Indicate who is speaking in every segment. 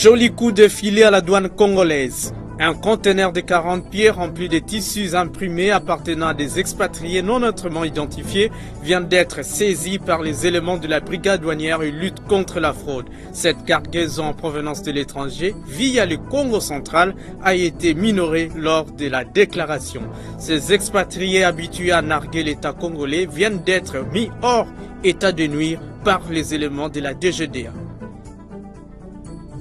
Speaker 1: Joli coup de filet à la douane congolaise. Un conteneur de 40 pieds rempli de tissus imprimés appartenant à des expatriés non autrement identifiés vient d'être saisi par les éléments de la brigade douanière et lutte contre la fraude. Cette cargaison en provenance de l'étranger, via le Congo central, a été minorée lors de la déclaration. Ces expatriés habitués à narguer l'État congolais viennent d'être mis hors état de nuire par les éléments de la DGDA.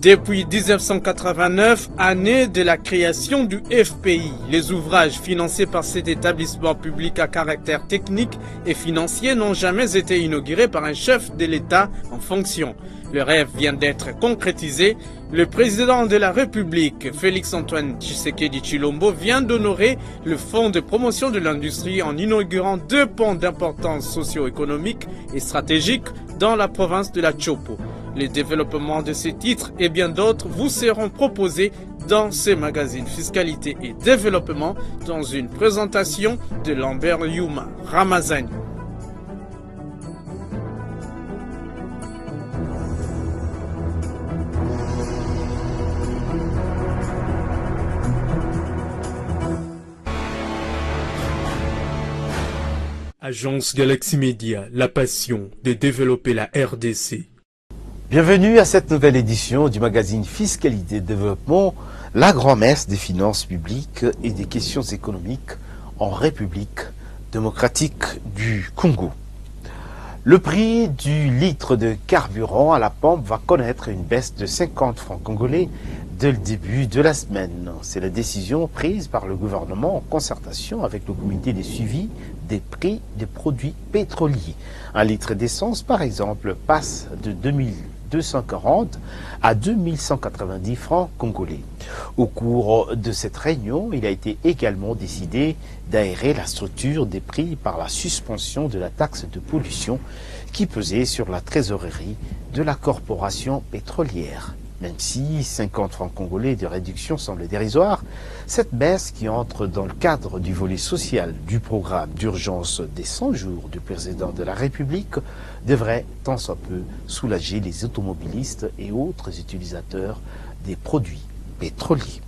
Speaker 1: Depuis 1989, année de la création du FPI, les ouvrages financés par cet établissement public à caractère technique et financier n'ont jamais été inaugurés par un chef de l'État en fonction. Le rêve vient d'être concrétisé. Le président de la République, Félix-Antoine Tshisekedi Tshilombo, vient d'honorer le fonds de promotion de l'industrie en inaugurant 2 ponts d'importance socio-économique et stratégique dans la province de la Chopo. Les développements de ces titres et bien d'autres vous seront proposés dans ce magazine Fiscalité et Développement dans une présentation de Lambert Yuma Ramazani. Agence Galaxy Media, la passion de développer la RDC.
Speaker 2: Bienvenue à cette nouvelle édition du magazine Fiscalité et Développement, la grand-messe des finances publiques et des questions économiques en République démocratique du Congo. Le prix du litre de carburant à la pompe va connaître une baisse de 50 francs congolais dès le début de la semaine. C'est la décision prise par le gouvernement en concertation avec le comité de suivi des prix des produits pétroliers. Un litre d'essence, par exemple, passe de 2240 à 2190 francs congolais. Au cours de cette réunion, il a été également décidé d'aérer la structure des prix par la suspension de la taxe de pollution qui pesait sur la trésorerie de la corporation pétrolière. Même si 50 francs congolais de réduction semble dérisoire, cette baisse qui entre dans le cadre du volet social du programme d'urgence des 100 jours du président de la République devrait tant soit peu soulager les automobilistes et autres utilisateurs des produits pétroliers.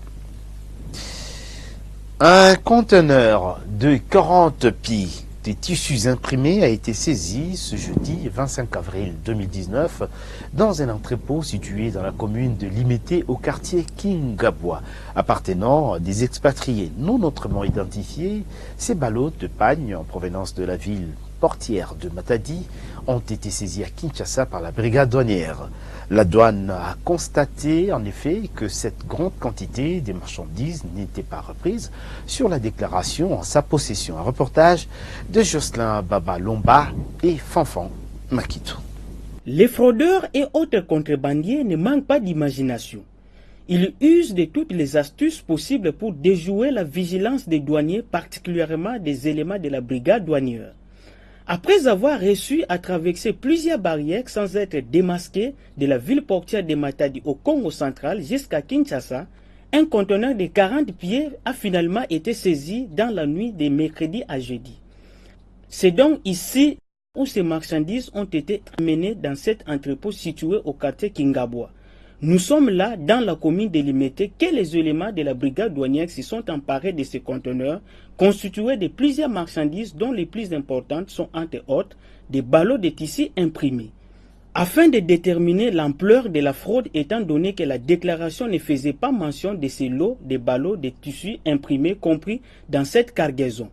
Speaker 2: Un conteneur de 40 pieds des tissus imprimés a été saisi ce jeudi 25 avril 2019 dans un entrepôt situé dans la commune de Limete au quartier Kingabwa. Appartenant à des expatriés non autrement identifiés, ces ballots de pagne en provenance de la ville portière de Matadi ont été saisis à Kinshasa par la brigade douanière. La douane a constaté en effet que cette grande quantité des marchandises n'était pas reprise sur la déclaration en sa possession. Un reportage de Jocelyn Baba Lomba et Fanfan Makitou.
Speaker 3: Les fraudeurs et autres contrebandiers ne manquent pas d'imagination. Ils usent de toutes les astuces possibles pour déjouer la vigilance des douaniers, particulièrement des éléments de la brigade douanière. Après avoir réussi à traverser plusieurs barrières sans être démasqués de la ville portière de Matadi au Congo central jusqu'à Kinshasa, un conteneur de 40 pieds a finalement été saisi dans la nuit de mercredi à jeudi. C'est donc ici où ces marchandises ont été amenées dans cet entrepôt situé au quartier Kingabwa. Nous sommes là, dans la commune de Limete, que les éléments de la brigade douanière se sont emparés de ces conteneurs, constitués de plusieurs marchandises dont les plus importantes sont entre autres des ballots de tissus imprimés. Afin de déterminer l'ampleur de la fraude étant donné que la déclaration ne faisait pas mention de ces lots de ballots de tissus imprimés compris dans cette cargaison,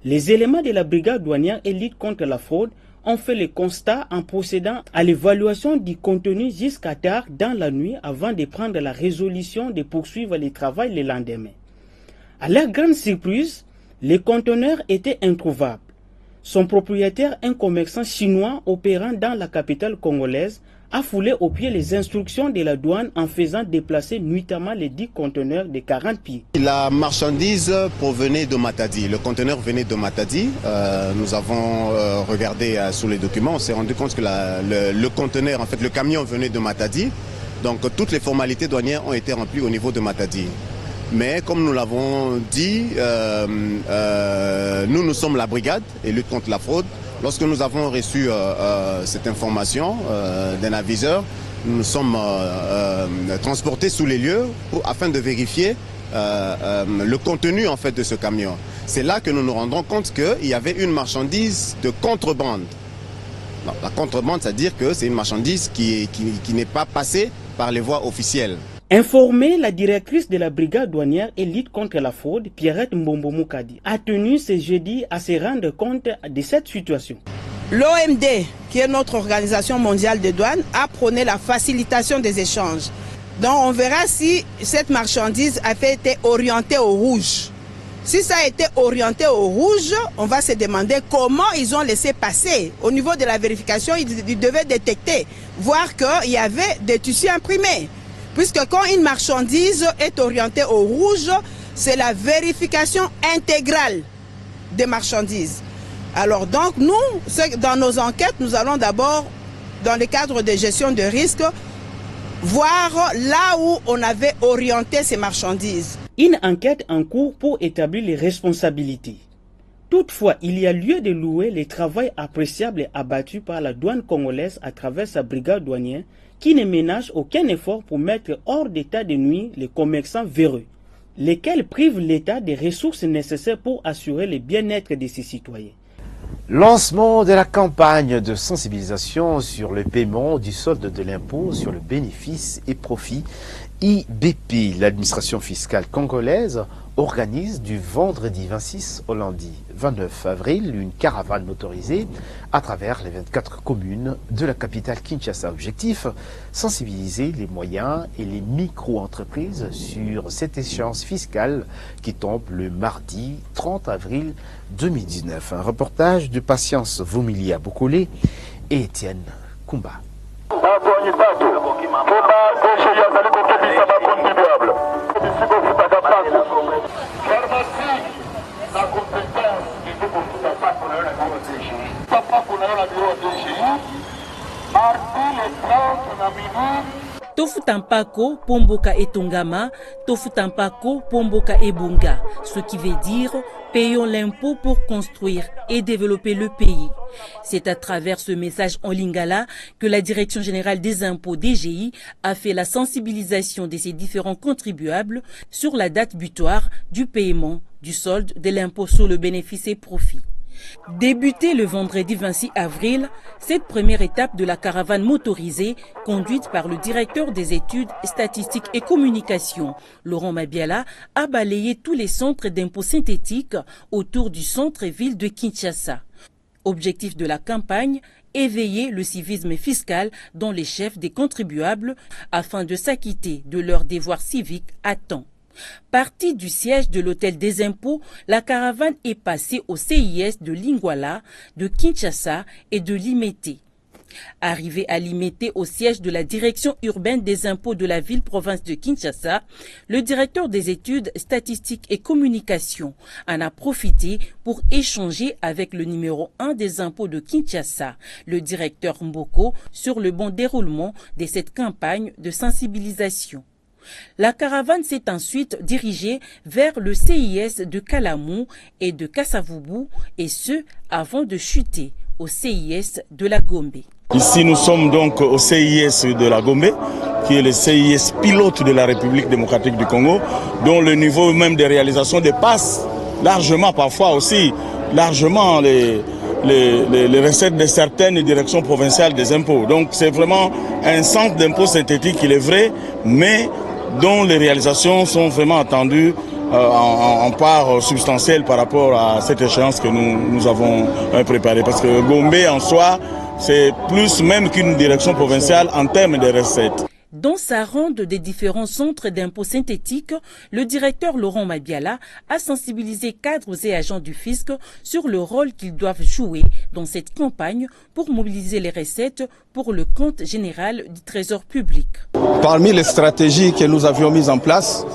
Speaker 3: les éléments de la brigade douanière et lutte contre la fraude ont fait le constat en procédant à l'évaluation du contenu jusqu'à tard dans la nuit avant de prendre la résolution de poursuivre le travail le lendemain. À leur grande surprise, le conteneur était introuvable. Son propriétaire, un commerçant chinois opérant dans la capitale congolaise, a foulé au pied les instructions de la douane en faisant déplacer nuitamment les 10 conteneurs de 40 pieds.
Speaker 4: La marchandise provenait de Matadi, le conteneur venait de Matadi. Nous avons regardé sous les documents, on s'est rendu compte que le conteneur, en fait le camion venait de Matadi. Donc toutes les formalités douanières ont été remplies au niveau de Matadi. Mais comme nous l'avons dit, nous sommes la brigade et lutte contre la fraude. Lorsque nous avons reçu cette information d'un aviseur, nous nous sommes transportés sous les lieux afin de vérifier le contenu en fait de ce camion. C'est là que nous nous rendons compte qu'il y avait une marchandise de contrebande. Non, la contrebande, c'est-à-dire que c'est une marchandise qui n'est pas passée par les voies officielles.
Speaker 3: Informée, la directrice de la brigade douanière et lutte contre la fraude, Pierrette Mbombo Moukadi, a tenu ce jeudi à se rendre compte de cette situation.
Speaker 5: L'OMD, qui est notre organisation mondiale de douane, a prôné la facilitation des échanges. Donc on verra si cette marchandise a été orientée au rouge. Si ça a été orienté au rouge, on va se demander comment ils ont laissé passer. Au niveau de la vérification, ils devaient détecter, voir qu'il y avait des tissus imprimés. Puisque quand une marchandise est orientée au rouge, c'est la vérification intégrale des marchandises. Alors donc nous, dans nos enquêtes, nous allons d'abord, dans le cadre de gestion de risque, voir là où on avait orienté ces marchandises.
Speaker 3: Une enquête en cours pour établir les responsabilités. Toutefois, il y a lieu de louer le travail appréciable abattu par la douane congolaise à travers sa brigade douanière qui ne ménage aucun effort pour mettre hors d'état de nuire les commerçants véreux, lesquels privent l'État des ressources nécessaires pour assurer le bien-être de ses citoyens.
Speaker 2: Lancement de la campagne de sensibilisation sur le paiement du solde de l'impôt sur le bénéfice et profit. IBP, l'administration fiscale congolaise, organise du vendredi 26 au lundi 29 avril une caravane motorisée à travers les 24 communes de la capitale Kinshasa. Objectif, sensibiliser les moyens et les micro-entreprises sur cette échéance fiscale qui tombe le mardi 30 avril 2019. Un reportage de Patience Vumilia Bokole et Étienne Kumba.
Speaker 6: Tofutampako, Pomboka et Tongama, Tofutampako, Pomboka et Bunga, ce qui veut dire payons l'impôt pour construire et développer le pays. C'est à travers ce message en lingala que la Direction générale des impôts DGI a fait la sensibilisation de ses différents contribuables sur la date butoir du paiement du solde de l'impôt sur le bénéfice et profit. Débutée le vendredi 26 avril, cette première étape de la caravane motorisée, conduite par le directeur des études statistiques et communications, Laurent Mabiala, a balayé tous les centres d'impôts synthétiques autour du centre-ville de Kinshasa. Objectif de la campagne, éveiller le civisme fiscal dans les chefs des contribuables afin de s'acquitter de leurs devoirs civiques à temps. Partie du siège de l'hôtel des impôts, la caravane est passée au CIS de Lingwala, de Kinshasa et de Limete. Arrivé à Limete au siège de la direction urbaine des impôts de la ville-province de Kinshasa, le directeur des études statistiques et communications en a profité pour échanger avec le numéro 1 des impôts de Kinshasa, le directeur Mboko, sur le bon déroulement de cette campagne de sensibilisation. La caravane s'est ensuite dirigée vers le CIS de Kalamou et de Kassavubu, et ce, avant de chuter au CIS de la Gombe.
Speaker 7: Ici, nous sommes donc au CIS de la Gombe, qui est le CIS pilote de la République démocratique du Congo, dont le niveau même de réalisation dépasse largement, parfois aussi, largement les recettes de certaines directions provinciales des impôts. Donc c'est vraiment un centre d'impôts synthétique, il est vrai, mais dont les réalisations sont vraiment attendues en part substantielle par rapport à cette échéance que nous avons préparée. Parce que Gombe en soi, c'est plus même qu'une direction provinciale en termes de recettes.
Speaker 6: Dans sa ronde des différents centres d'impôts synthétiques, le directeur Laurent Mabiala a sensibilisé cadres et agents du fisc sur le rôle qu'ils doivent jouer dans cette campagne pour mobiliser les recettes pour le compte général du Trésor public.
Speaker 8: Parmi les stratégies que nous avions mises en place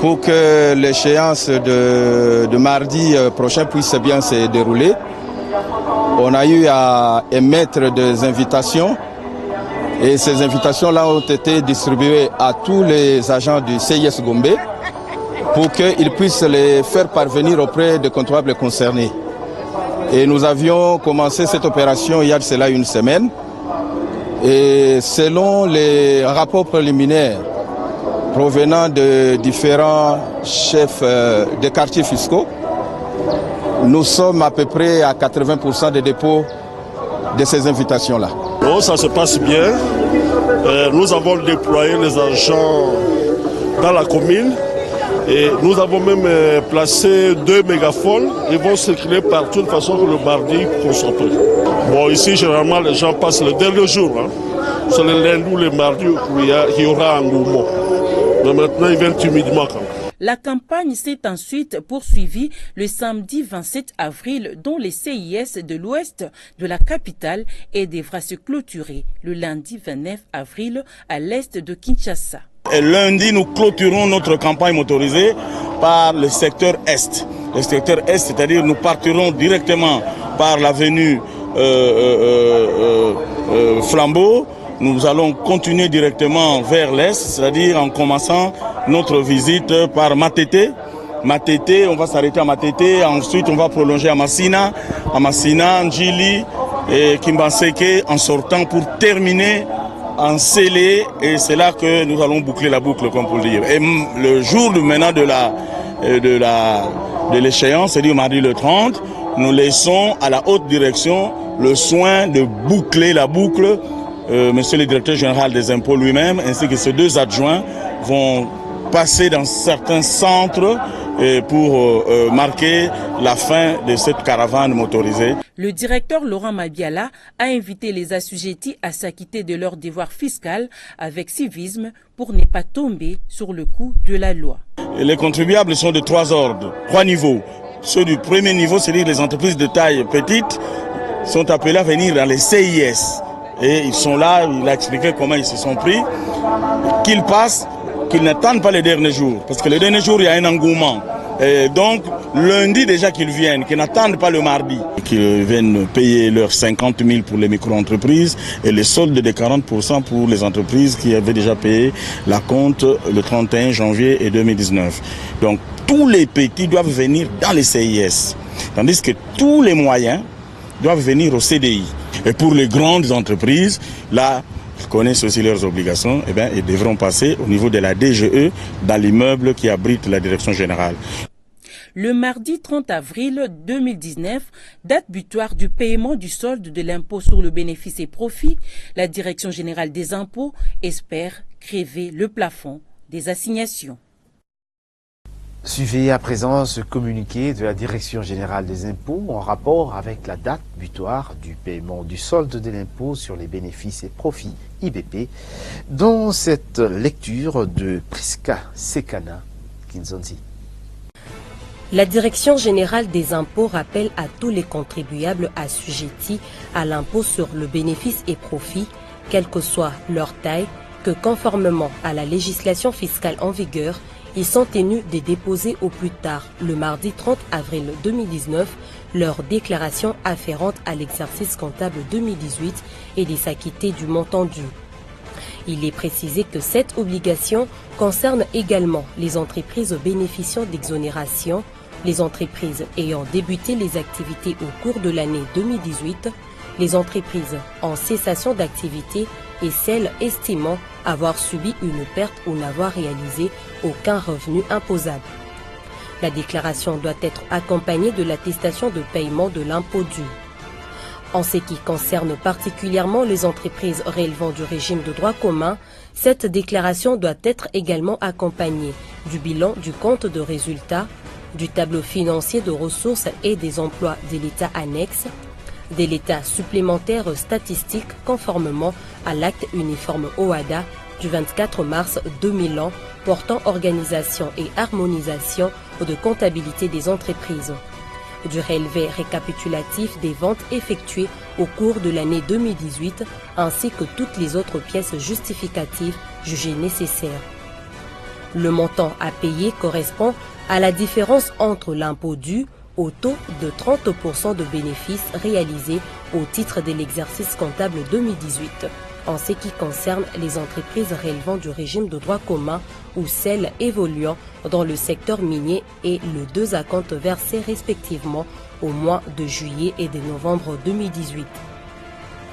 Speaker 8: pour que l'échéance de mardi prochain puisse bien se dérouler, on a eu à émettre des invitations. Et ces invitations-là ont été distribuées à tous les agents du CIS Gombe pour qu'ils puissent les faire parvenir auprès des contribuables concernés. Et nous avions commencé cette opération il y a de cela une semaine Et selon les rapports préliminaires provenant de différents chefs de quartiers fiscaux, nous sommes à peu près à 80% des dépôts de ces invitations-là.
Speaker 9: Oh, ça se passe bien. Nous avons déployé les agents dans la commune et nous avons même placé 2 mégaphones. Ils vont circuler partout de façon que le mardi qu'on soit prêt. Bon, ici, généralement, les gens passent le dernier jour. Hein. C'est le lundi ou le mardi où il y aura un mouvement. Mais maintenant, ils viennent timidement quand même.
Speaker 6: La campagne s'est ensuite poursuivie le samedi 27 avril dans les CIS de l'ouest de la capitale et devra se clôturer le lundi 29 avril à l'est de Kinshasa.
Speaker 7: Et lundi, nous clôturons notre campagne motorisée par le secteur Est. Le secteur Est, c'est-à-dire nous partirons directement par l'avenue Flambeau. Nous allons continuer directement vers l'Est, c'est-à-dire en commençant notre visite par Matete. Matete, on va s'arrêter à Matete, ensuite on va prolonger à Massina, Ndjili et Kimbanseke en sortant pour terminer en Sélé, et c'est là que nous allons boucler la boucle, comme pour le dire. Et le jour maintenant de l'échéance, c'est-à-dire mardi le 30, nous laissons à la haute direction le soin de boucler la boucle. Monsieur le directeur général des impôts lui-même, ainsi que ses 2 adjoints, vont passer dans certains centres pour marquer la fin de cette caravane motorisée.
Speaker 6: Le directeur Laurent Mabiala a invité les assujettis à s'acquitter de leur devoir fiscal avec civisme pour ne pas tomber sur le coup de la loi.
Speaker 7: Et les contribuables sont de 3 ordres, 3 niveaux. Ceux du premier niveau, c'est-à-dire les entreprises de taille petite, sont appelés à venir dans les CIS. Et ils sont là, il a expliqué comment ils se sont pris, qu'ils passent, qu'ils n'attendent pas les derniers jours. Parce que les derniers jours, il y a un engouement. Et donc, lundi déjà qu'ils viennent, qu'ils n'attendent pas le mardi. Qu'ils viennent payer leurs 50 000 pour les micro-entreprises et les soldes de 40% pour les entreprises qui avaient déjà payé la compte le 31 janvier 2019. Donc, tous les petits doivent venir dans les CIS. Tandis que tous les moyens doivent venir au CDI. Et pour les grandes entreprises, là, ils connaissent aussi leurs obligations, eh bien, ils devront passer au niveau de la DGE dans l'immeuble qui abrite la direction générale.
Speaker 6: Le mardi 30 avril 2019, date butoir du paiement du solde de l'impôt sur le bénéfice et profit, la Direction générale des impôts espère grever le plafond des assignations.
Speaker 2: Suivez à présent ce communiqué de la Direction générale des impôts en rapport avec la date butoir du paiement du solde de l'impôt sur les bénéfices et profits IBP, dans cette lecture de Priska Sekana Kinzonzi.
Speaker 10: La Direction générale des impôts rappelle à tous les contribuables assujettis à l'impôt sur le bénéfice et profit, quelle que soit leur taille, que conformément à la législation fiscale en vigueur, ils sont tenus de déposer au plus tard le mardi 30 avril 2019 leur déclaration afférente à l'exercice comptable 2018 et de s'acquitter du montant dû. Il est précisé que cette obligation concerne également les entreprises bénéficiant d'exonération, les entreprises ayant débuté les activités au cours de l'année 2018, les entreprises en cessation d'activité et celles estimant avoir subi une perte ou n'avoir réalisé aucun revenu imposable. La déclaration doit être accompagnée de l'attestation de paiement de l'impôt dû. En ce qui concerne particulièrement les entreprises relevant du régime de droit commun, cette déclaration doit être également accompagnée du bilan du compte de résultats, du tableau financier de ressources et des emplois de l'État annexe, de l'État supplémentaire statistique conformément à l'acte uniforme OHADA du 24 mars 2001 portant organisation et harmonisation de comptabilité des entreprises, du relevé récapitulatif des ventes effectuées au cours de l'année 2018 ainsi que toutes les autres pièces justificatives jugées nécessaires. Le montant à payer correspond à la différence entre l'impôt dû au taux de 30% de bénéfices réalisés au titre de l'exercice comptable 2018, en ce qui concerne les entreprises relevant du régime de droit commun ou celles évoluant dans le secteur minier et les 2 acomptes versés respectivement au mois de juillet et de novembre 2018.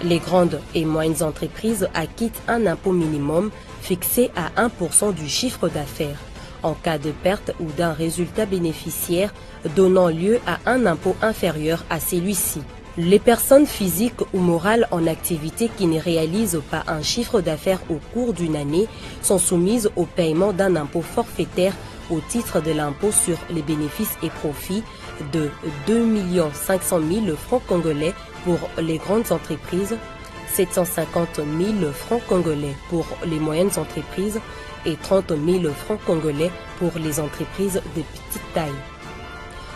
Speaker 10: Les grandes et moyennes entreprises acquittent un impôt minimum fixé à 1% du chiffre d'affaires, en cas de perte ou d'un résultat bénéficiaire donnant lieu à un impôt inférieur à celui-ci. Les personnes physiques ou morales en activité qui ne réalisent pas un chiffre d'affaires au cours d'une année sont soumises au paiement d'un impôt forfaitaire au titre de l'impôt sur les bénéfices et profits de 2 500 000 francs congolais pour les grandes entreprises, 750 000 francs congolais pour les moyennes entreprises et 30 000 francs congolais pour les entreprises de petite taille.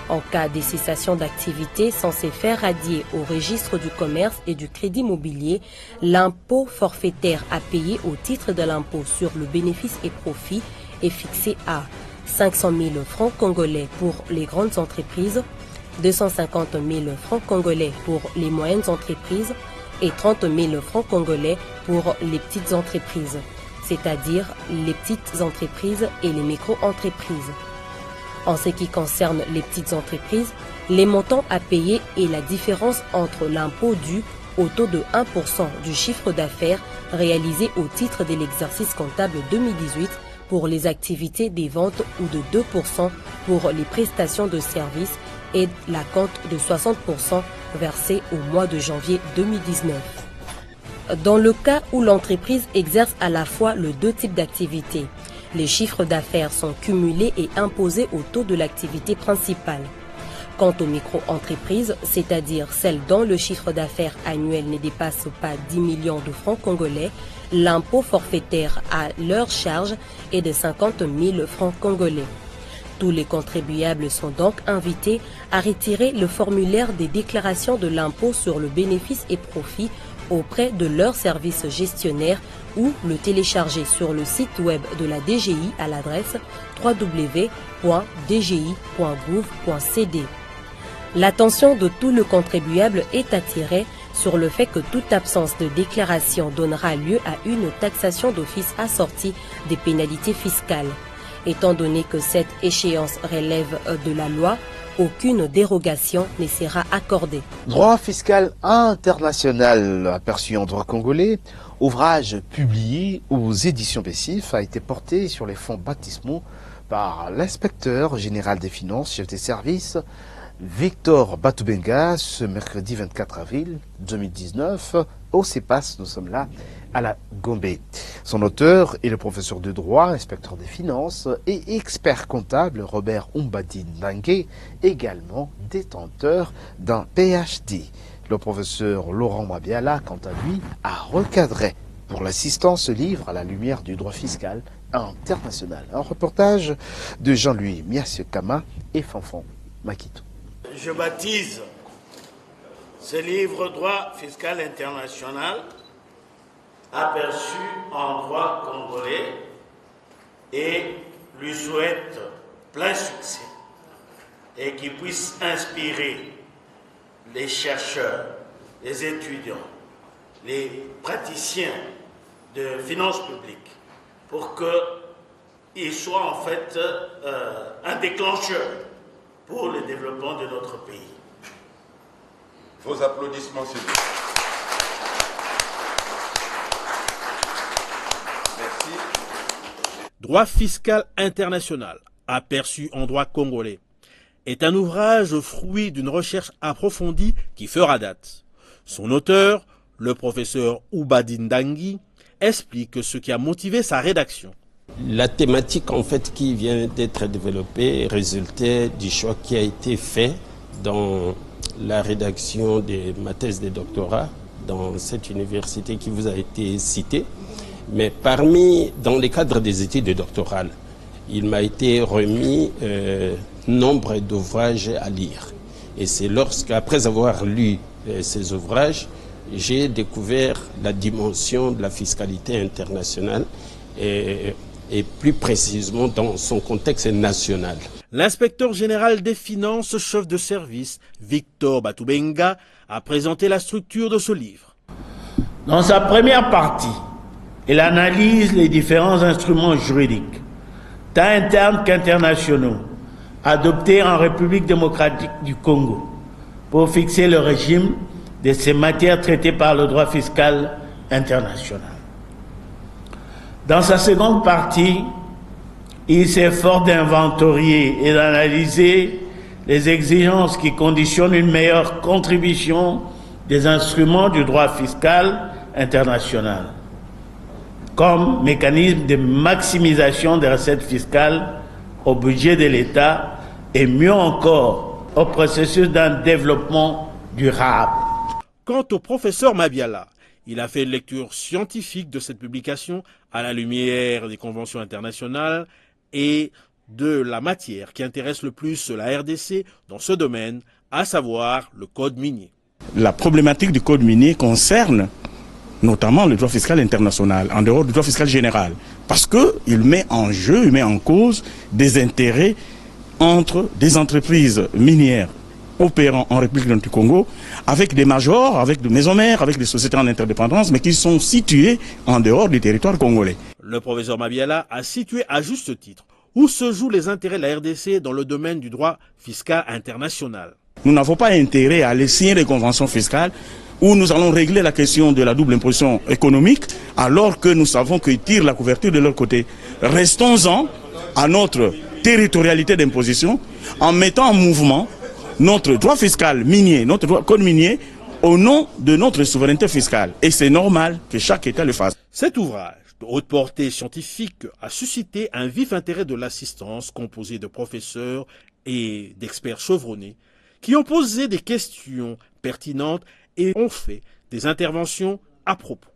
Speaker 10: En cas de cessation d'activité censée faire radier au registre du commerce et du crédit immobilier, l'impôt forfaitaire à payer au titre de l'impôt sur le bénéfice et profit est fixé à 500 000 francs congolais pour les grandes entreprises, 250 000 francs congolais pour les moyennes entreprises et 30 000 francs congolais pour les petites entreprises, c'est-à-dire les petites entreprises et les micro-entreprises. En ce qui concerne les petites entreprises, les montants à payer et la différence entre l'impôt dû au taux de 1% du chiffre d'affaires réalisé au titre de l'exercice comptable 2018 pour les activités des ventes ou de 2% pour les prestations de services et la compte de 60% versée au mois de janvier 2019. Dans le cas où l'entreprise exerce à la fois les deux types d'activités, les chiffres d'affaires sont cumulés et imposés au taux de l'activité principale. Quant aux micro-entreprises, c'est-à-dire celles dont le chiffre d'affaires annuel ne dépasse pas 10 millions de francs congolais, l'impôt forfaitaire à leur charge est de 50 000 francs congolais. Tous les contribuables sont donc invités à retirer le formulaire des déclarations de l'impôt sur le bénéfice et profit auprès de leur service gestionnaire ou le télécharger sur le site web de la DGI à l'adresse www.dgi.gouv.cd. L'attention de tout le contribuable est attirée sur le fait que toute absence de déclaration donnera lieu à une taxation d'office assortie des pénalités fiscales. Étant donné que cette échéance relève de la loi, aucune dérogation ne sera accordée.
Speaker 2: Droit fiscal international aperçu en droit congolais, ouvrage publié aux éditions Bessif, a été porté sur les fonds baptismaux par l'inspecteur général des finances, chef des services, Victor Batubenga, ce mercredi 24 avril 2019, au CEPAS, nous sommes là, à la Gombe. Son auteur est le professeur de droit, inspecteur des finances et expert comptable Robert Umbadi Ndangue, également détenteur d'un PhD. Le professeur Laurent Mabiala, quant à lui, a recadré pour l'assistance ce livre à la lumière du droit fiscal international. Un reportage de Jean-Louis Miasekama et Fanfan Makito.
Speaker 11: Je baptise ce livre Droit fiscal international, aperçu en droit congolais, et lui souhaite plein succès et qu'il puisse inspirer les chercheurs, les étudiants, les praticiens de finances publiques pour qu'il soit en fait un déclencheur pour le développement de notre pays.
Speaker 12: Vos applaudissements, s'il vous plaît. Merci.
Speaker 13: Droit fiscal international, aperçu en droit congolais, est un ouvrage fruit d'une recherche approfondie qui fera date. Son auteur, le professeur Umbadi Ndangue, explique ce qui a motivé sa rédaction.
Speaker 14: La thématique en fait qui vient d'être développée résultait du choix qui a été fait dans la rédaction de ma thèse de doctorat dans cette université qui vous a été citée. Mais dans le cadre des études doctorales, il m'a été remis nombre d'ouvrages à lire. Et c'est lorsqu'après avoir lu ces ouvrages, j'ai découvert la dimension de la fiscalité internationale et plus précisément dans son contexte national.
Speaker 13: L'inspecteur général des finances, chef de service, Victor Batubenga, a présenté la structure de ce livre.
Speaker 11: Dans sa première partie, il analyse les différents instruments juridiques, tant internes qu'internationaux, adoptés en République démocratique du Congo pour fixer le régime de ces matières traitées par le droit fiscal international. Dans sa seconde partie, il s'efforce d'inventorier et d'analyser les exigences qui conditionnent une meilleure contribution des instruments du droit fiscal international comme mécanisme de maximisation des recettes fiscales au budget de l'État et mieux encore au processus d'un développement durable.
Speaker 13: Quant au professeur Mabiala, il a fait une lecture scientifique de cette publication à la lumière des conventions internationales et de la matière qui intéresse le plus la RDC dans ce domaine, à savoir le code minier.
Speaker 7: La problématique du code minier concerne notamment le droit fiscal international, en dehors du droit fiscal général, parce qu'il met en jeu, il met en cause des intérêts entre des entreprises minières opérant en République du Congo, avec des majors, avec des maisons mères, avec des sociétés en interdépendance, mais qui sont situées en dehors du territoire congolais.
Speaker 13: Le professeur Mabiala a situé à juste titre où se jouent les intérêts de la RDC dans le domaine du droit fiscal international.
Speaker 7: Nous n'avons pas intérêt à aller signer des conventions fiscales où nous allons régler la question de la double imposition économique, alors que nous savons qu'ils tirent la couverture de leur côté. Restons-en à notre territorialité d'imposition en mettant en mouvement notre droit fiscal minier, notre droit code minier, au nom de notre souveraineté fiscale. Et c'est normal que chaque État le fasse.
Speaker 13: Cet ouvrage de haute portée scientifique a suscité un vif intérêt de l'assistance composée de professeurs et d'experts chevronnés qui ont posé des questions pertinentes et ont fait des interventions à propos.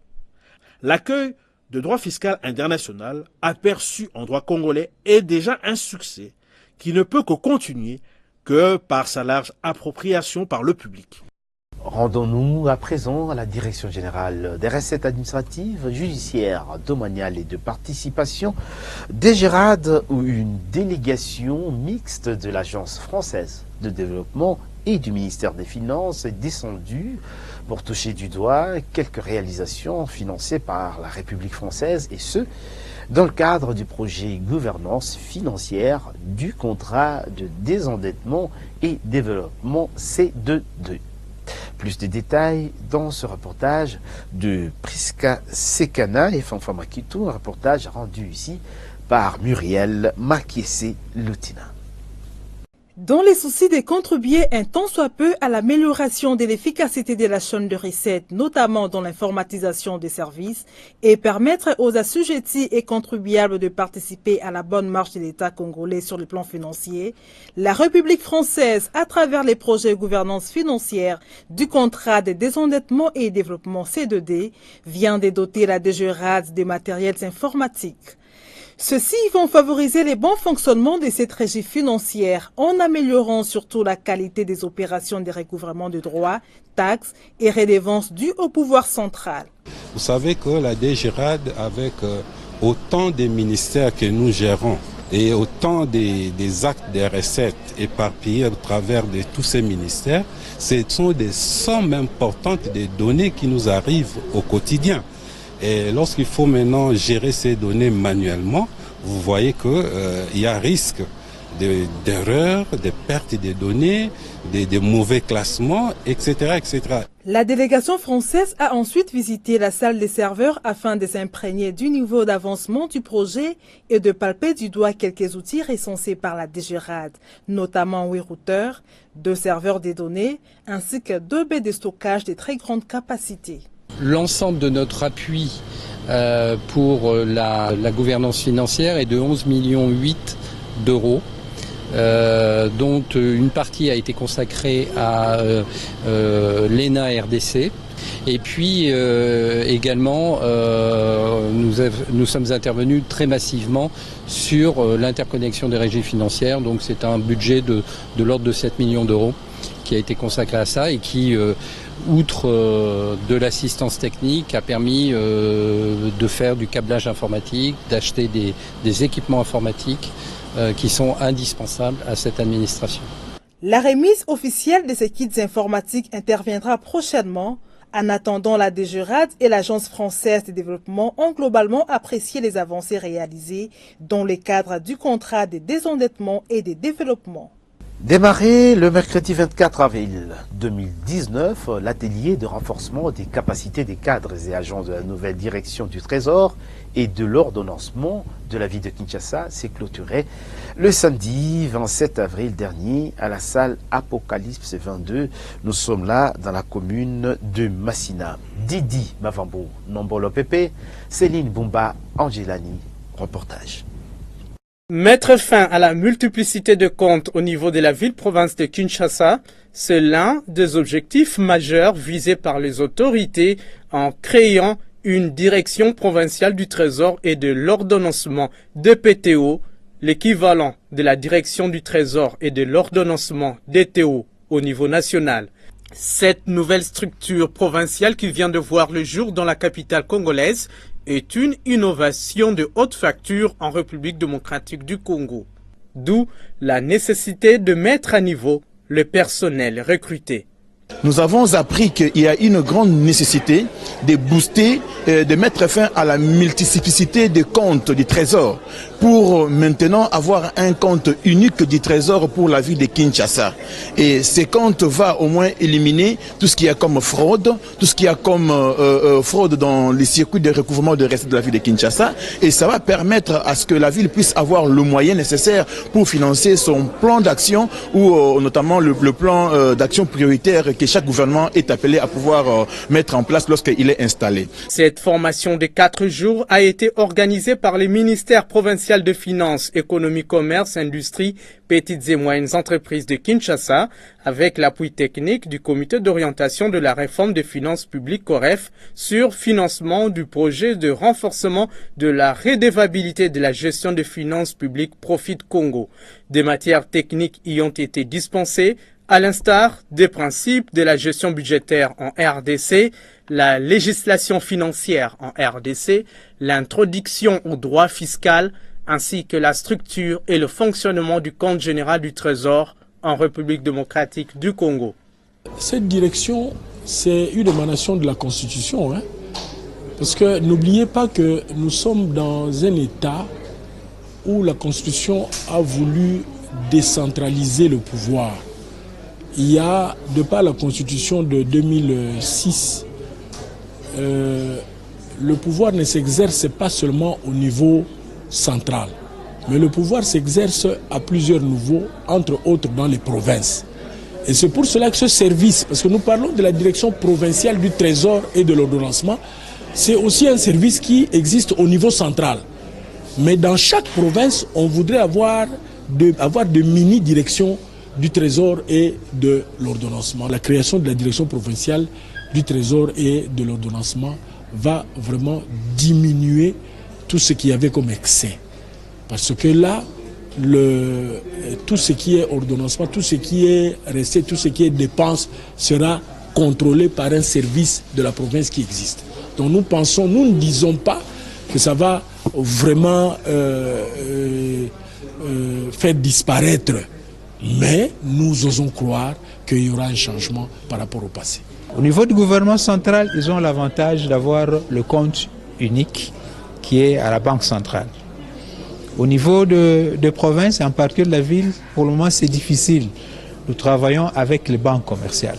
Speaker 13: L'accueil de droit fiscal international aperçu en droit congolais est déjà un succès qui ne peut que continuer que par sa large appropriation par le public.
Speaker 2: Rendons-nous à présent à la Direction générale des recettes administratives, judiciaires, domaniales et de participation, DGRAD, où une délégation mixte de l'Agence française de développement et du ministère des Finances est descendue pour toucher du doigt quelques réalisations financées par la République française, et ce, dans le cadre du projet gouvernance financière du contrat de désendettement et développement C22. Plus de détails dans ce reportage de Priska Sekana et Fanfama Kitou, un reportage rendu ici par Muriel Makiese-Lutina.
Speaker 15: Dans les soucis de contribuer un tant soit peu à l'amélioration de l'efficacité de la chaîne de recettes, notamment dans l'informatisation des services, et permettre aux assujettis et contribuables de participer à la bonne marche de l'État congolais sur le plan financier, la République française, à travers les projets de gouvernance financière du contrat de désendettement et développement C2D, vient de doter la DGRAD de matériels informatiques. Ceux-ci vont favoriser le bon fonctionnement de cette régie financière en améliorant surtout la qualité des opérations de recouvrement de droits, taxes et redevances dues au pouvoir central.
Speaker 16: Vous savez que la DGRAD, avec autant des ministères que nous gérons et autant des actes des recettes éparpillés à travers de tous ces ministères, ce sont des sommes importantes de données qui nous arrivent au quotidien. Et lorsqu'il faut maintenant gérer ces données manuellement, vous voyez qu'il y a risque d'erreurs, de pertes de données, de mauvais classements, etc., etc.
Speaker 15: La délégation française a ensuite visité la salle des serveurs afin de s'imprégner du niveau d'avancement du projet et de palper du doigt quelques outils recensés par la DGRAD, notamment 8 routeurs, 2 serveurs des données, ainsi que 2 baies de stockage de très grande capacité.
Speaker 17: L'ensemble de notre appui pour la gouvernance financière est de 11,8 millions d'euros, dont une partie a été consacrée à l'ENA RDC. Et puis également, nous sommes intervenus très massivement sur l'interconnexion des régies financières. Donc c'est un budget de l'ordre de 7 millions d'euros qui a été consacré à ça et qui, outre de l'assistance technique, a permis de faire du câblage informatique, d'acheter des équipements informatiques qui sont indispensables à cette administration.
Speaker 15: La remise officielle de ces kits informatiques interviendra prochainement. En attendant, la DGRAD et l'Agence française de développement ont globalement apprécié les avancées réalisées dans le cadre du contrat de désendettement et de développement.
Speaker 2: Démarré le mercredi 24 avril 2019, l'atelier de renforcement des capacités des cadres et agents de la nouvelle direction du Trésor et de l'ordonnancement de la ville de Kinshasa s'est clôturé le samedi 27 avril dernier à la salle Apocalypse 22. Nous sommes là dans la commune de Massina. Didi Mavambo, Nombolo Pepe, Céline Bumba, Angelani, reportage.
Speaker 1: Mettre fin à la multiplicité de comptes au niveau de la ville-province de Kinshasa, c'est l'un des objectifs majeurs visés par les autorités en créant une direction provinciale du Trésor et de l'ordonnancement DPTO, l'équivalent de la direction du Trésor et de l'ordonnancement DTO au niveau national. Cette nouvelle structure provinciale qui vient de voir le jour dans la capitale congolaise est une innovation de haute facture en République démocratique du Congo. D'où la nécessité de mettre à niveau le personnel recruté.
Speaker 18: Nous avons appris qu'il y a une grande nécessité de booster, de mettre fin à la multiplicité des comptes du Trésor pour maintenant avoir un compte unique du Trésor pour la ville de Kinshasa. Et ces comptes va au moins éliminer tout ce qu'il y a comme fraude, tout ce qu'il y a comme fraude dans les circuits de recouvrement de recettes de la ville de Kinshasa. Et ça va permettre à ce que la ville puisse avoir le moyen nécessaire pour financer son plan d'action ou notamment le plan d'action prioritaire que chaque gouvernement est appelé à pouvoir mettre en place lorsqu'il est installé.
Speaker 1: Cette formation de 4 jours a été organisée par le ministère provincial de Finances, Économie, Commerce, Industrie, Petites et Moyennes Entreprises de Kinshasa, avec l'appui technique du Comité d'orientation de la réforme des finances publiques COREF sur financement du projet de renforcement de la redevabilité de la gestion des finances publiques Profit Congo. Des matières techniques y ont été dispensées, à l'instar des principes de la gestion budgétaire en RDC, la législation financière en RDC, l'introduction au droit fiscal, ainsi que la structure et le fonctionnement du compte général du Trésor en République démocratique du Congo.
Speaker 19: Cette direction, c'est une émanation de la Constitution, parce que n'oubliez pas que nous sommes dans un État où la Constitution a voulu décentraliser le pouvoir. Il y a, de par la Constitution de 2006, le pouvoir ne s'exerce pas seulement au niveau central, mais le pouvoir s'exerce à plusieurs niveaux, entre autres dans les provinces. Et c'est pour cela que ce service, parce que nous parlons de la direction provinciale du Trésor et de l'ordonnancement, c'est aussi un service qui existe au niveau central. Mais dans chaque province, on voudrait avoir de mini-directions du Trésor et de l'ordonnancement. La création de la direction provinciale du Trésor et de l'ordonnancement va vraiment diminuer tout ce qu'il y avait comme excès. Parce que là, tout ce qui est ordonnancement, tout ce qui est resté, tout ce qui est dépenses sera contrôlé par un service de la province qui existe. Donc nous pensons, nous ne disons pas que ça va vraiment faire disparaître, mais nous osons croire qu'il y aura un changement par rapport au passé.
Speaker 20: Au niveau du gouvernement central, ils ont l'avantage d'avoir le compte unique qui est à la Banque centrale. Au niveau de provinces, en particulier de la ville, pour le moment c'est difficile. Nous travaillons avec les banques commerciales.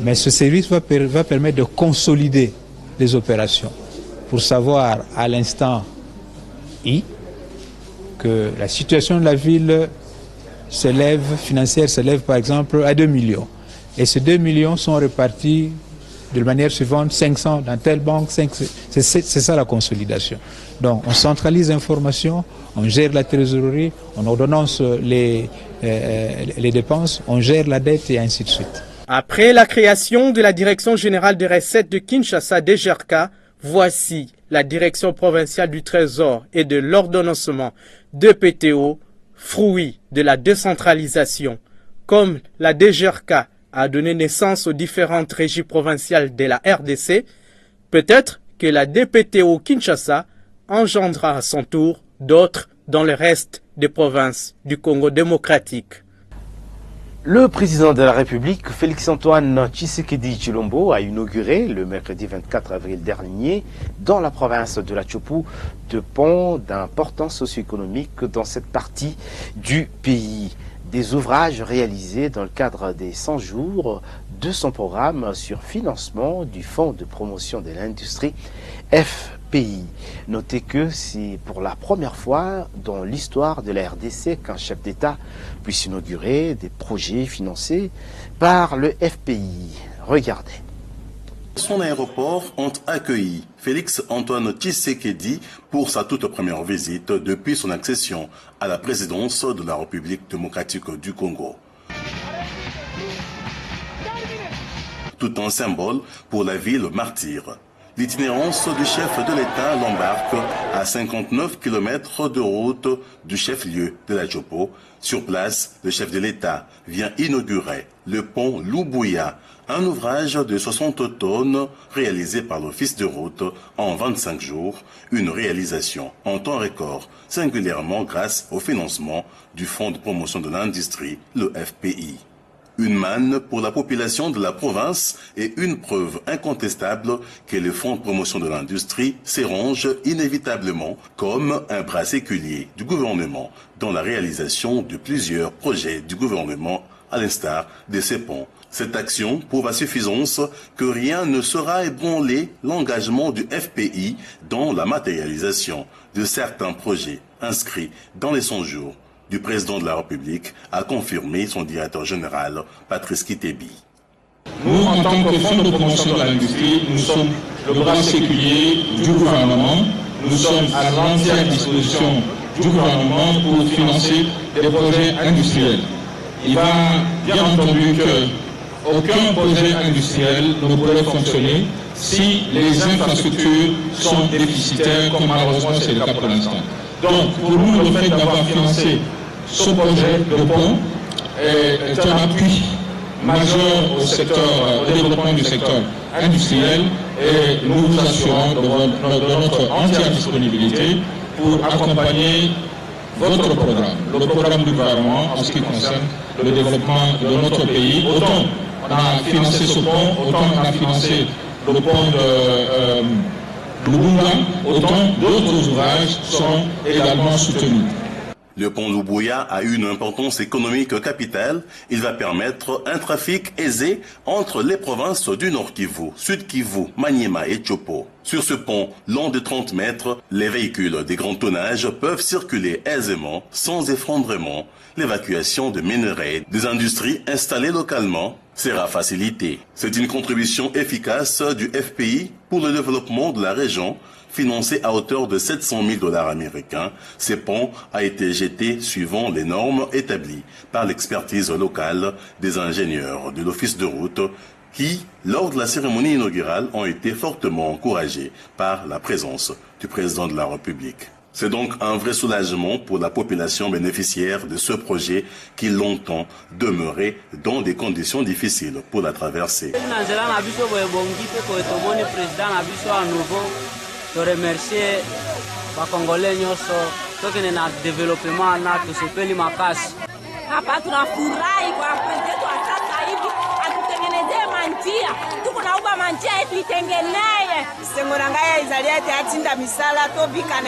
Speaker 20: Mais ce service va permettre de consolider les opérations pour savoir à l'instant I que la situation de la ville financière s'élève par exemple à 2 millions. Et ces 2 millions sont répartis de manière suivante, 500 dans telle banque, c'est ça la consolidation. Donc on centralise l'information, on gère la trésorerie, on ordonnance les dépenses, on gère la dette et ainsi de suite.
Speaker 1: Après la création de la Direction générale des recettes de Kinshasa DGRK, voici la Direction provinciale du Trésor et de l'ordonnancement DPTO, fruit de la décentralisation. Comme la DGRK a donné naissance aux différentes régies provinciales de la RDC, peut-être que la DPTO Kinshasa engendrera à son tour d'autres dans le reste des provinces du Congo démocratique.
Speaker 2: Le président de la République, Félix-Antoine Tshisekedi Tshilombo, a inauguré le mercredi 24 avril dernier dans la province de la Tchopo deux ponts d'importance socio-économique dans cette partie du pays. des ouvrages réalisés dans le cadre des 100 jours de son programme sur financement du Fonds de promotion de l'industrie FPI. Notez que c'est pour la première fois dans l'histoire de la RDC qu'un chef d'État puisse inaugurer des projets financés par le FPI. Regardez.
Speaker 21: Son aéroport ont accueilli Félix Antoine Tshisekedi pour sa toute première visite depuis son accession à la présidence de la République démocratique du Congo. Tout un symbole pour la ville martyre. L'itinérance du chef de l'État l'embarque à 59 km de route du chef-lieu de la Djopo. Sur place, le chef de l'État vient inaugurer le pont Lubuya, un ouvrage de 60 tonnes réalisé par l'Office de route en 25 jours, une réalisation en temps record, singulièrement grâce au financement du Fonds de promotion de l'industrie, le FPI. Une manne pour la population de la province et une preuve incontestable que le Fonds de promotion de l'industrie s'érange inévitablement comme un bras séculier du gouvernement dans la réalisation de plusieurs projets du gouvernement, à l'instar de ces ponts. Cette action prouve à suffisance que rien ne sera ébranlé l'engagement du FPI dans la matérialisation de certains projets inscrits dans les 100 jours du président de la République, a confirmé son directeur général, Patrice Kitebi.
Speaker 22: Nous, en tant que Fonds de promotion de l'industrie, nous sommes le bras séculier du gouvernement. Nous sommes à l'entière disposition du gouvernement pour financer des projets industriels. Il va bien entendu qu'aucun projet industriel ne pourrait fonctionner si les infrastructures sont déficitaires, comme malheureusement c'est le cas pour l'instant. Donc, pour nous, le fait d'avoir financé ce projet de pont est un appui majeur au développement du secteur industriel et nous vous assurons de notre entière disponibilité pour accompagner votre programme, le programme du gouvernement en ce qui concerne le développement de notre pays. Autant on a financé ce pont, autant on a financé le pont de Lubunga, autant d'autres ouvrages seront également soutenus.
Speaker 21: Le pont Lubuya a une importance économique capitale. Il va permettre un trafic aisé entre les provinces du Nord Kivu, Sud Kivu, Maniema et Djopo. Sur ce pont, long de 30 mètres, les véhicules des grands tonnages peuvent circuler aisément, sans effondrement. L'évacuation de minerais des industries installées localement sera facilitée. C'est une contribution efficace du FPI pour le développement de la région, financé à hauteur de 700 000 $ américains. Ce pont a été jeté suivant les normes établies par l'expertise locale des ingénieurs de l'Office de route qui, lors de la cérémonie inaugurale, ont été fortement encouragés par la présence du président de la République. C'est donc un vrai soulagement pour la population bénéficiaire de ce projet qui longtemps demeurait dans des conditions difficiles pour la traversée.
Speaker 23: To remercier Wakongole nyoso tokene na development na tusepeli makasi.
Speaker 24: Hapa tunafurahi kwa president wa sasa hivi atutengenezee manjia. Tuko naomba manjia yetu itengeneye.
Speaker 5: Sengorangaya izaliate atinda misala tobika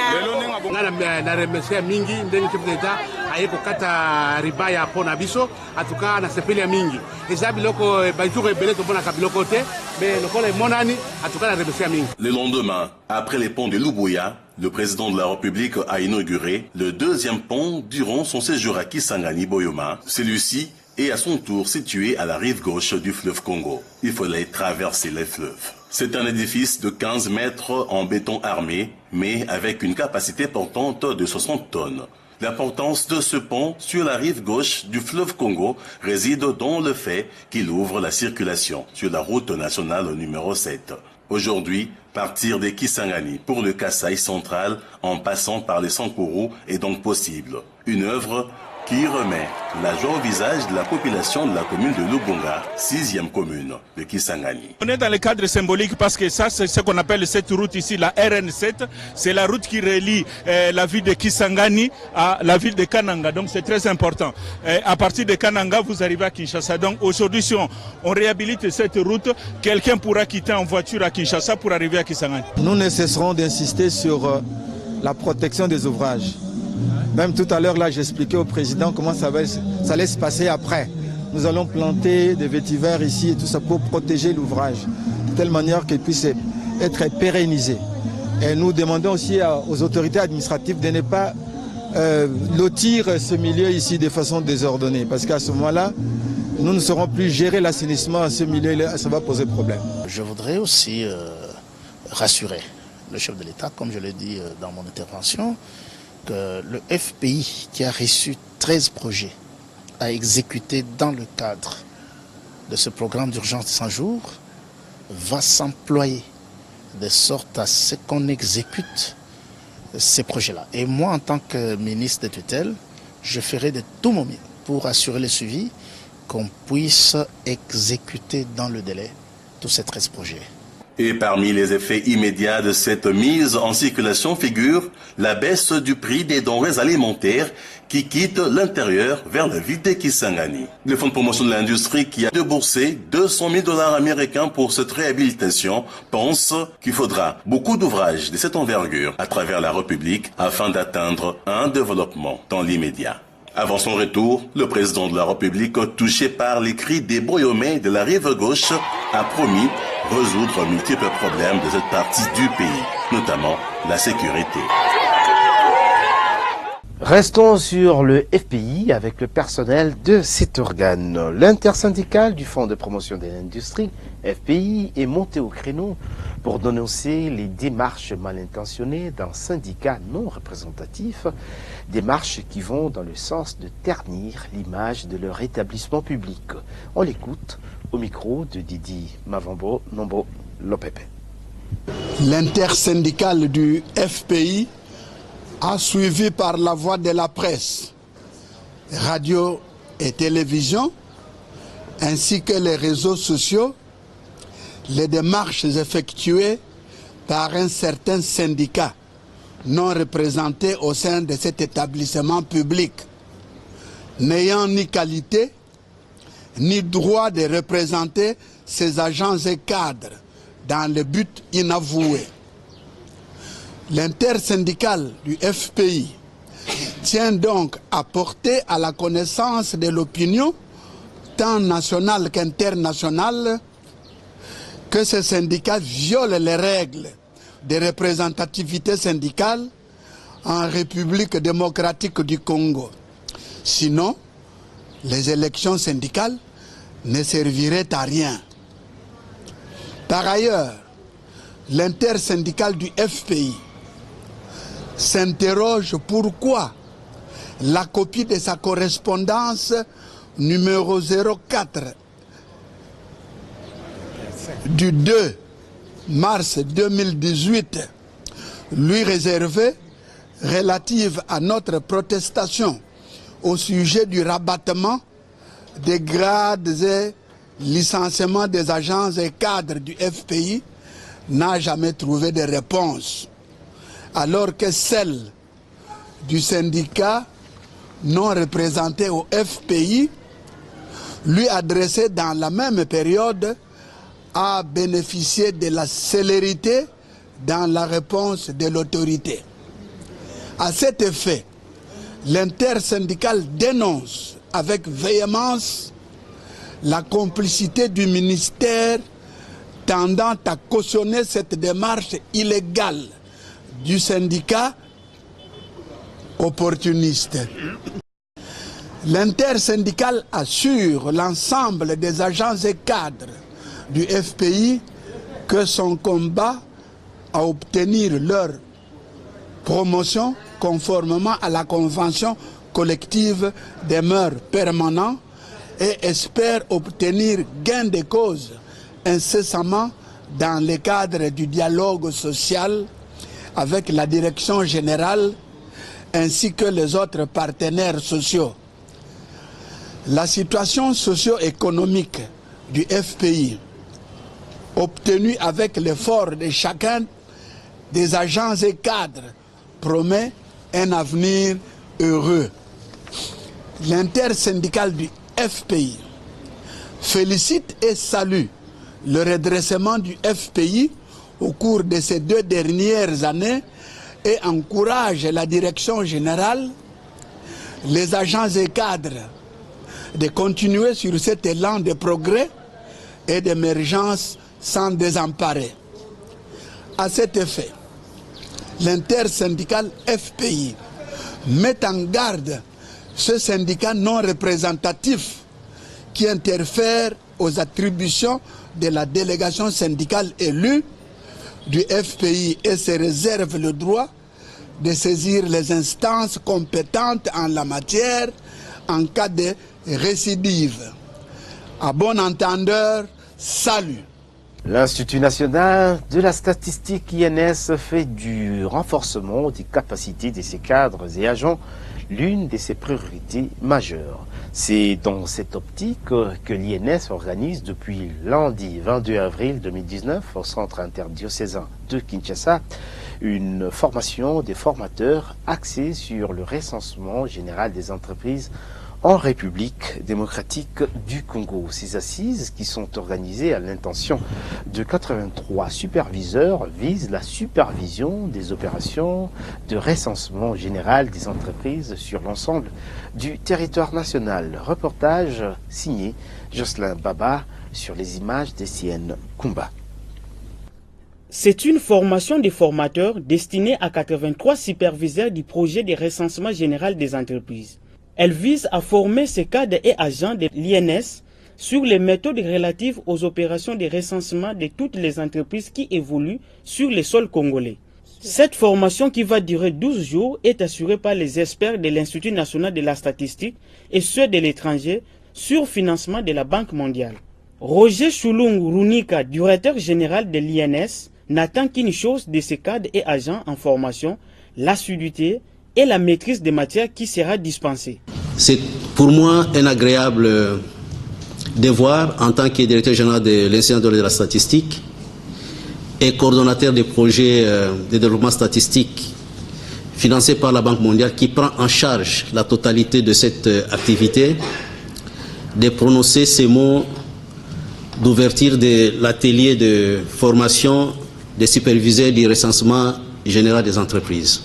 Speaker 25: na remercier mingi ndenge chef d'etat ayeko kata ribaya pona biso atuka na sepeli mingi. Eza biloko bajour ebele to bona kabiloko te mais lokole monani atuka na remercier mingi.
Speaker 21: Le lendemain, après les ponts de Lubuya, le président de la République a inauguré le deuxième pont durant son séjour à Kisangani-Boyoma. Celui-ci est à son tour situé à la rive gauche du fleuve Congo. Il fallait traverser les fleuves. C'est un édifice de 15 mètres en béton armé, mais avec une capacité portante de 60 tonnes. L'importance de ce pont sur la rive gauche du fleuve Congo réside dans le fait qu'il ouvre la circulation sur la route nationale numéro 7. Aujourd'hui, partir de Kisangani pour le Kasaï central en passant par les Sankourou est donc possible. Une œuvre qui remet la joie au visage de la population de la commune de Lubunga, 6e commune de Kisangani.
Speaker 7: On est dans le cadre symbolique parce que ça, c'est ce qu'on appelle cette route ici, la RN7. C'est la route qui relie la ville de Kisangani à la ville de Kananga. Donc c'est très important. À partir de Kananga, vous arrivez à Kinshasa. Donc aujourd'hui, si on réhabilite cette route, quelqu'un pourra quitter en voiture à Kinshasa pour arriver à Kisangani.
Speaker 26: Nous ne cesserons d'insister sur la protection des ouvrages.
Speaker 3: Même tout à l'heure, là, j'expliquais au président comment ça allait se passer après. Nous allons planter des vétivers ici et tout ça pour protéger l'ouvrage, de telle manière qu'il puisse être pérennisé. Et nous demandons aussi aux autorités administratives de ne pas lotir ce milieu ici de façon désordonnée, parce qu'à ce moment-là, nous ne saurons plus gérer l'assainissement à ce milieu-là, ça va poser problème.
Speaker 4: Je voudrais aussi rassurer le chef de l'État, comme je l'ai dit dans mon intervention, que le FPI qui a reçu 13 projets à exécuter dans le cadre de ce programme d'urgence de 100 jours va s'employer de sorte à ce qu'on exécute ces projets-là. Et moi, en tant que ministre de tutelle, je ferai de tout mon mieux pour assurer le suivi, qu'on puisse exécuter dans le délai tous ces 13 projets.
Speaker 21: Et parmi les effets immédiats de cette mise en circulation figure la baisse du prix des denrées alimentaires qui quittent l'intérieur vers la ville de Kisangani. Le Fonds de promotion de l'industrie qui a déboursé 200 000 $ américains pour cette réhabilitation pense qu'il faudra beaucoup d'ouvrages de cette envergure à travers la République afin d'atteindre un développement dans l'immédiat. Avant son retour, le président de la République, touché par les cris des Boyomais de la rive gauche, a promis résoudre multiples problèmes de cette partie du pays, notamment la sécurité.
Speaker 2: Restons sur le FPI avec le personnel de cet organe. L'intersyndicale du Fonds de promotion de l'industrie, FPI, est monté au créneau pour dénoncer les démarches mal intentionnées d'un syndicat non représentatif, démarches qui vont dans le sens de ternir l'image de leur établissement public. On l'écoute au micro de Didi Mavambo Nombo Lopepe.
Speaker 6: L'intersyndicale du FPI a suivi par la voie de la presse, radio et télévision, ainsi que les réseaux sociaux, les démarches effectuées par un certain syndicat non représenté au sein de cet établissement public, n'ayant ni qualité ni droit de représenter ses agents et cadres dans le but inavoué. L'intersyndicale du FPI tient donc à porter à la connaissance de l'opinion, tant nationale qu'internationale, que ce syndicat viole les règles de représentativité syndicale en République démocratique du Congo. Sinon, les élections syndicales ne serviraient à rien. Par ailleurs, l'intersyndicale du FPI s'interroge pourquoi la copie de sa correspondance numéro 04 du 2 mars 2018 lui réservée relative à notre protestation au sujet du rabattement des grades et licenciements des agents et cadres du FPI n'a jamais trouvé de réponse, alors que celle du syndicat non représenté au FPI, lui adressée dans la même période, a bénéficié de la célérité dans la réponse de l'autorité. À cet effet, l'intersyndicale dénonce avec véhémence la complicité du ministère tendant à cautionner cette démarche illégale du syndicat opportuniste. L'intersyndicale assure l'ensemble des agents et cadres du FPI que son combat à obtenir leur promotion conformément à la convention collective demeure permanent et espère obtenir gain de cause incessamment dans le cadre du dialogue social avec la direction générale ainsi que les autres partenaires sociaux. La situation socio-économique du FPI, obtenue avec l'effort de chacun des agents et cadres, promet un avenir heureux. L'intersyndicale du FPI félicite et salue le redressement du FPI au cours de ces 2 dernières années et encourage la direction générale, les agents et cadres de continuer sur cet élan de progrès et d'émergence sans désemparer. À cet effet, l'intersyndicale FPI met en garde ce syndicat non représentatif qui interfère aux attributions de la délégation syndicale élue du FPI et se réserve le droit de saisir les instances compétentes en la matière en cas de récidive. À bon entendeur, salut.
Speaker 2: L'Institut national de la statistique INS fait du renforcement des capacités de ses cadres et agents l'une de ses priorités majeures. C'est dans cette optique que l'INS organise depuis lundi 22 avril 2019 au Centre interdiocésain de Kinshasa une formation des formateurs axée sur le recensement général des entreprises en République démocratique du Congo. Ces assises, qui sont organisées à l'intention de 83 superviseurs, visent la supervision des opérations de recensement général des entreprises sur l'ensemble du territoire national. Reportage signé Jocelyn Baba sur les images d'Essienne Kumba.
Speaker 8: C'est une formation des formateurs destinée à 83 superviseurs du projet de recensement général des entreprises. Elle vise à former ces cadres et agents de l'INS sur les méthodes relatives aux opérations de recensement de toutes les entreprises qui évoluent sur le sol congolais. Cette formation, qui va durer 12 jours, est assurée par les experts de l'Institut national de la statistique et ceux de l'étranger sur financement de la Banque mondiale. Roger Chulung Runika, directeur général de l'INS, n'attend qu'une chose de ces cadres et agents en formation, l'assiduité et la maîtrise des matières qui sera dispensée.
Speaker 9: C'est pour moi un agréable devoir en tant que directeur général de l'Institut de la statistique et coordonnateur des projets de développement statistique financés par la Banque mondiale qui prend en charge la totalité de cette activité, de prononcer ces mots d'ouverture de l'atelier de formation des superviseurs du recensement général des entreprises.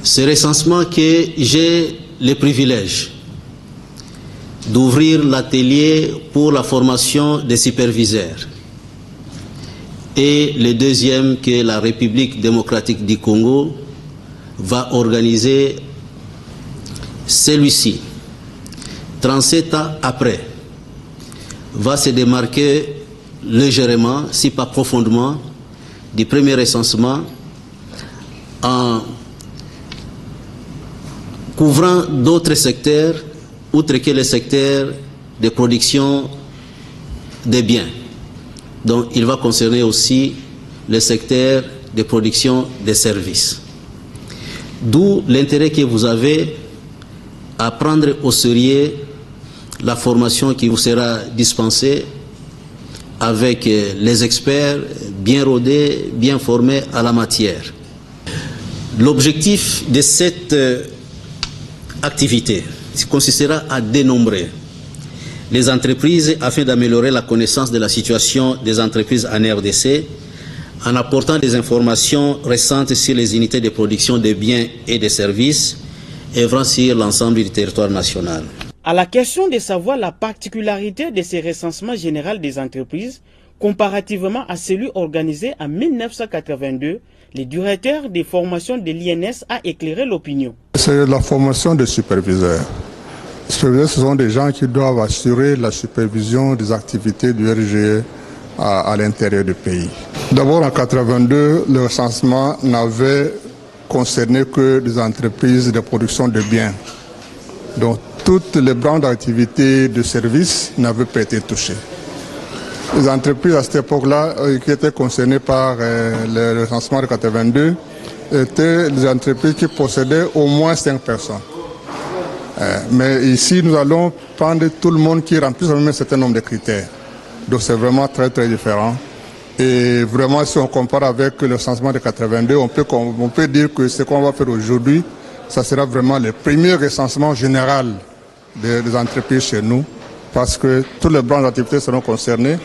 Speaker 9: Ce recensement que j'ai le privilège d'ouvrir l'atelier pour la formation des superviseurs. Et le deuxième que la République démocratique du Congo va organiser, celui-ci, 37 ans après, va se démarquer légèrement, si pas profondément, du premier recensement en couvrant d'autres secteurs, outre que le secteur de production des biens. Donc il va concerner aussi le secteur de production des services. D'où l'intérêt que vous avez à prendre au sérieux la formation qui vous sera dispensée avec les experts bien rodés, bien formés à la matière. L'objectif de cette activité consistera à dénombrer les entreprises afin d'améliorer la connaissance de la situation des entreprises en RDC en apportant des informations récentes sur les unités de production de biens et de services œuvrant sur l'ensemble du territoire national.
Speaker 8: À la question de savoir la particularité de ces recensements généraux des entreprises comparativement à celui organisé en 1982, le directeur des formations de l'INS a éclairé l'opinion.
Speaker 10: C'est la formation des superviseurs. Les superviseurs, ce sont des gens qui doivent assurer la supervision des activités du RGE à l'intérieur du pays. D'abord, en 1982, le recensement n'avait concerné que des entreprises de production de biens. Donc, toutes les branches d'activité de services n'avaient pas été touchées. Les entreprises à cette époque-là qui étaient concernées par le recensement de 1982 étaient les entreprises qui possédaient au moins 5 personnes. Mais ici, nous allons prendre tout le monde qui remplit un certain nombre de critères. Donc c'est vraiment très très différent. Et vraiment, si on compare avec le recensement de 1982, on peut dire que ce qu'on va faire aujourd'hui, ça sera vraiment le premier recensement général des entreprises chez nous, parce que toutes les branches d'activité seront concernées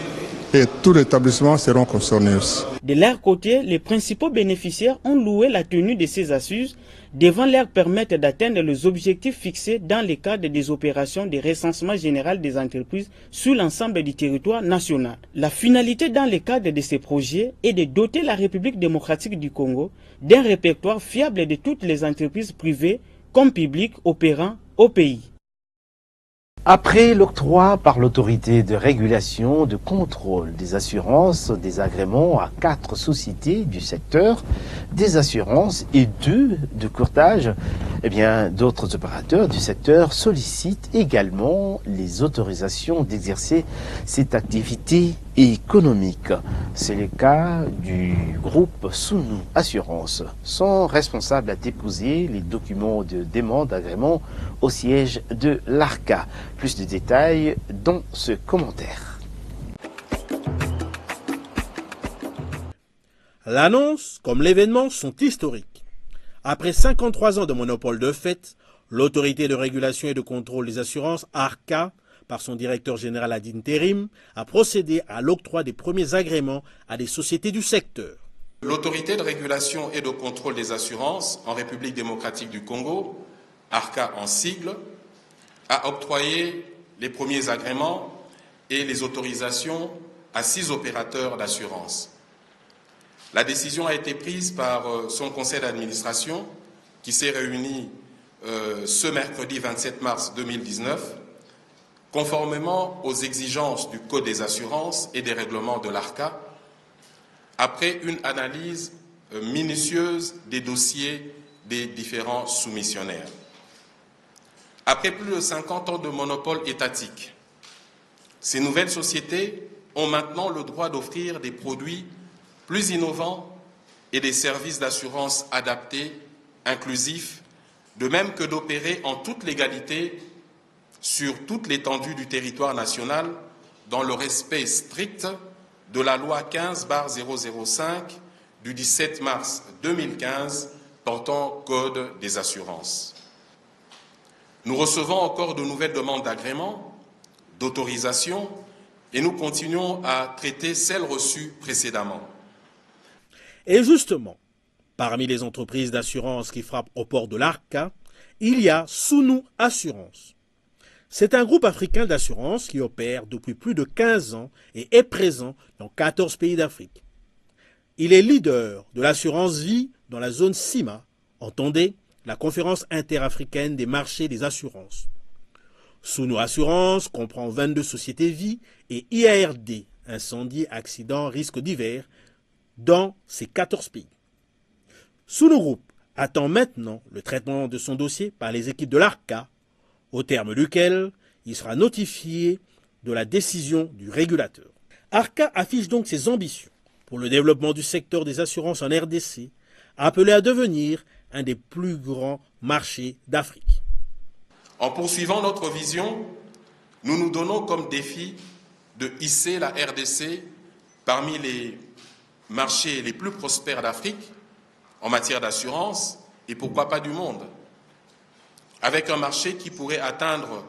Speaker 10: et tous les établissements seront concernés aussi.
Speaker 8: De leur côté, les principaux bénéficiaires ont loué la tenue de ces assises devant leur permettre d'atteindre les objectifs fixés dans le cadre des opérations de recensement général des entreprises sur l'ensemble du territoire national. La finalité dans le cadre de ces projets est de doter la République démocratique du Congo d'un répertoire fiable de toutes les entreprises privées comme publiques opérant au pays.
Speaker 2: Après l'octroi par l'autorité de régulation de contrôle des assurances des agréments à 4 sociétés du secteur des assurances et 2 de courtage, d'autres opérateurs du secteur sollicitent également les autorisations d'exercer cette activité économique. C'est le cas du groupe Sunu Assurance. Son responsable a déposé les documents de demande d'agrément au siège de l'ARCA. Plus de détails dans ce commentaire.
Speaker 11: L'annonce comme l'événement sont historiques. Après 53 ans de monopole de fait, l'autorité de régulation et de contrôle des assurances, ARCA, par son directeur général ad intérim, a procédé à l'octroi des premiers agréments à des sociétés du secteur.
Speaker 12: L'autorité de régulation et de contrôle des assurances en République démocratique du Congo, ARCA en sigle, a octroyé les premiers agréments et les autorisations à 6 opérateurs d'assurance. La décision a été prise par son conseil d'administration qui s'est réuni ce mercredi 27 mars 2019, conformément aux exigences du Code des assurances et des règlements de l'ARCA, après une analyse minutieuse des dossiers des différents soumissionnaires. Après plus de 50 ans de monopole étatique, ces nouvelles sociétés ont maintenant le droit d'offrir des produits plus innovants et des services d'assurance adaptés, inclusifs, de même que d'opérer en toute légalité sur toute l'étendue du territoire national dans le respect strict de la loi 15/005 du 17 mars 2015 portant Code des assurances. Nous recevons encore de nouvelles demandes d'agrément, d'autorisation et nous continuons à traiter celles reçues précédemment.
Speaker 11: Et justement, parmi les entreprises d'assurance qui frappent au port de l'ARCA, il y a Sunu Assurance. C'est un groupe africain d'assurance qui opère depuis plus de 15 ans et est présent dans 14 pays d'Afrique. Il est leader de l'assurance vie dans la zone CIMA, entendez, la conférence interafricaine des marchés des assurances. Sunu Assurance comprend 22 sociétés vie et IARD, incendie, accident, risques divers, dans ces 14 pays. Sunu Group attend maintenant le traitement de son dossier par les équipes de l'ARCA, au terme duquel il sera notifié de la décision du régulateur. ARCA affiche donc ses ambitions pour le développement du secteur des assurances en RDC, appelé à devenir un des plus grands marchés d'Afrique.
Speaker 12: En poursuivant notre vision, nous nous donnons comme défi de hisser la RDC parmi les marchés les plus prospères d'Afrique en matière d'assurance et pourquoi pas du monde, avec un marché qui pourrait atteindre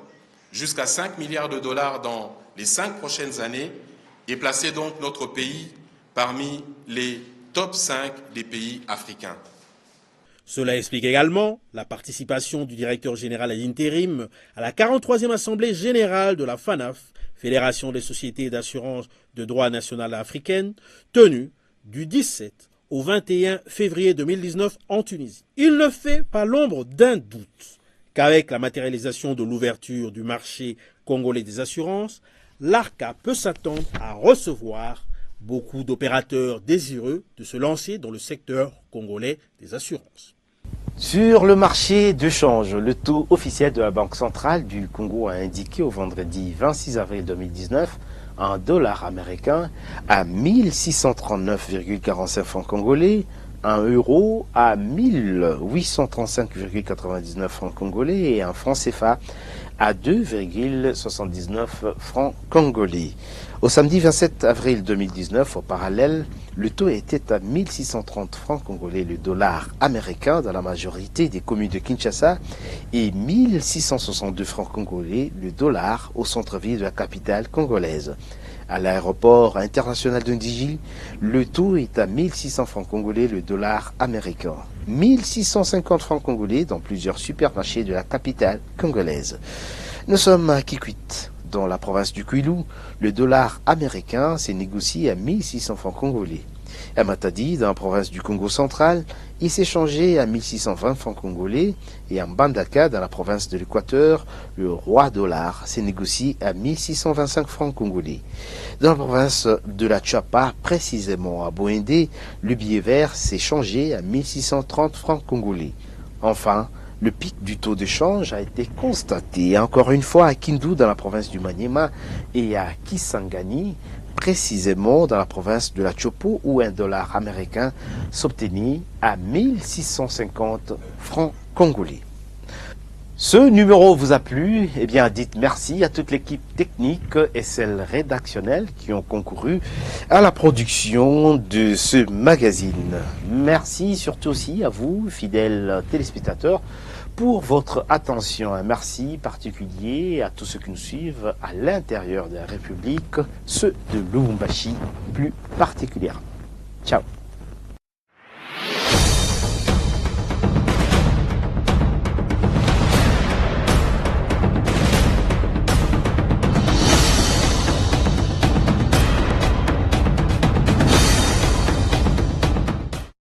Speaker 12: jusqu'à 5 milliards de dollars dans les 5 prochaines années et placer donc notre pays parmi les top 5 des pays africains.
Speaker 11: Cela explique également la participation du directeur général ad intérim à la 43e Assemblée générale de la FANAF, Fédération des sociétés d'assurance de droit national africaine, tenue du 17 au 21 février 2019 en Tunisie. Il ne fait pas l'ombre d'un doute qu'avec la matérialisation de l'ouverture du marché congolais des assurances, l'ARCA peut s'attendre à recevoir beaucoup d'opérateurs désireux de se lancer dans le secteur congolais des assurances.
Speaker 2: Sur le marché de change, le taux officiel de la Banque centrale du Congo a indiqué au vendredi 26 avril 2019 un dollar américain à 1639,45 francs congolais, un euro à 1835,99 francs congolais et un franc CFA à 2,79 francs congolais. Au samedi 27 avril 2019, au parallèle, le taux était à 1630 francs congolais le dollar américain dans la majorité des communes de Kinshasa et 1662 francs congolais le dollar au centre-ville de la capitale congolaise. À l'aéroport international de Ndjili, le taux est à 1600 francs congolais le dollar américain. 1650 francs congolais dans plusieurs supermarchés de la capitale congolaise. Nous sommes à Kikwit. Dans la province du Kwilu, le dollar américain s'est négocié à 1600 francs congolais. À Matadi, dans la province du Congo central, il s'est changé à 1620 francs congolais. Et à Mbandaka, dans la province de l'Équateur, le roi dollar s'est négocié à 1625 francs congolais. Dans la province de la Tchapa, précisément à Boindé, le billet vert s'est changé à 1630 francs congolais. Enfin, le pic du taux de change a été constaté encore une fois à Kindu dans la province du Maniema et à Kisangani, précisément dans la province de la Chopo où un dollar américain s'obtenait à 1650 francs congolais. Ce numéro vous a plu? Eh bien, dites merci à toute l'équipe technique et celle rédactionnelle qui ont concouru à la production de ce magazine. Merci surtout aussi à vous, fidèles téléspectateurs, pour votre attention. Un merci particulier à tous ceux qui nous suivent à l'intérieur de la République, ceux de Lubumbashi plus particulièrement. Ciao.